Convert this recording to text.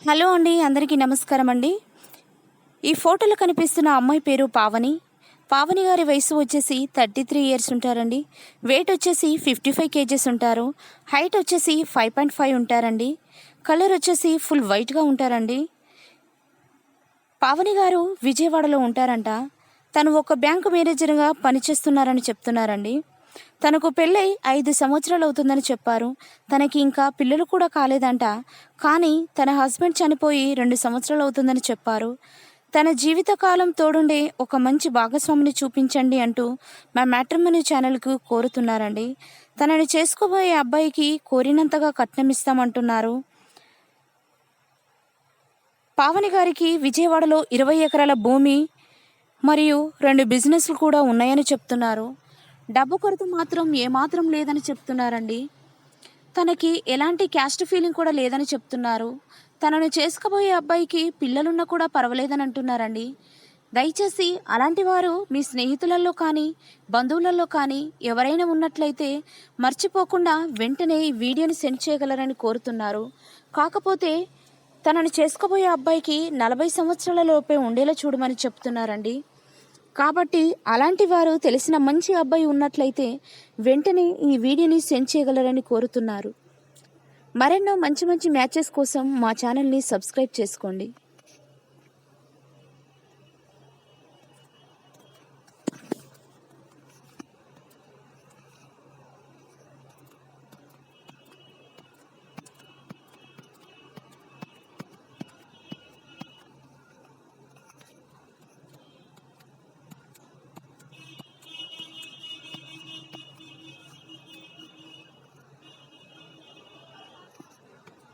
Hello అండి, అందరికీ నమస్కారం అండి. ఈ ఫోటోలో కనిపిస్తున్న అమ్మాయి పేరు పావని. పావని గారి వయసు వచ్చేసి 33 ఇయర్స్ ఉంటారండి. వెయిట్ వచ్చేసి 55 కేజెస్ ఉంటారు. హైట్ వచ్చేసి 5.5 ఉంటారండి. కలర్ వచ్చేసి ఫుల్ వైట్గా ఉంటారండి. పావని గారు విజయవాడలో ఉంటారంట. తను ఒక బ్యాంకు మేనేజర్గా పనిచేస్తున్నారని చెప్తున్నారండి. తనకు పెళ్ళై 5 సంవత్సరాలు అవుతుందని చెప్పారు. తనకి ఇంకా పిల్లలు కూడా కాలేదంట. కానీ తన హస్బెండ్ చనిపోయి 2 సంవత్సరాలు అవుతుందని చెప్పారు. తన జీవితకాలం తోడుండే ఒక మంచి భాగస్వామిని చూపించండి అంటూ మా మ్యాట్రిమోనీ ఛానల్కు కోరుతున్నారండి. తనని చేసుకోబోయే అబ్బాయికి కోరినంతగా కట్నం ఇస్తామంటున్నారు. పావని గారికి విజయవాడలో 20 ఎకరాల భూమి మరియు 2 బిజినెస్లు కూడా ఉన్నాయని చెప్తున్నారు. డబ్బు కొరత మాత్రం ఏమాత్రం లేదని చెప్తున్నారండి. తనకి ఎలాంటి క్యాస్ట్ ఫీలింగ్ కూడా లేదని చెప్తున్నారు. తనను చేసుకోబోయే అబ్బాయికి పిల్లలున్నా కూడా పర్వాలేదని అంటున్నారండి. దయచేసి అలాంటి వారు మీ స్నేహితులలో కానీ బంధువులలో కానీ ఎవరైనా ఉన్నట్లయితే మర్చిపోకుండా వెంటనే ఈ వీడియోని సెండ్ చేయగలరని కోరుతున్నారు. కాకపోతే తనను చేసుకోబోయే అబ్బాయికి 40 సంవత్సరాల లోపే ఉండేలా చూడమని చెప్తున్నారండి. కాబట్టి అలాంటి వారు తెలిసిన మంచి అబ్బాయి ఉన్నట్లయితే వెంటనే ఈ వీడియోని సెండ్ చేయగలరని కోరుతున్నారు. మరెన్నో మంచి మంచి మ్యాచెస్ కోసం మా ఛానల్ని సబ్స్క్రైబ్ చేసుకోండి.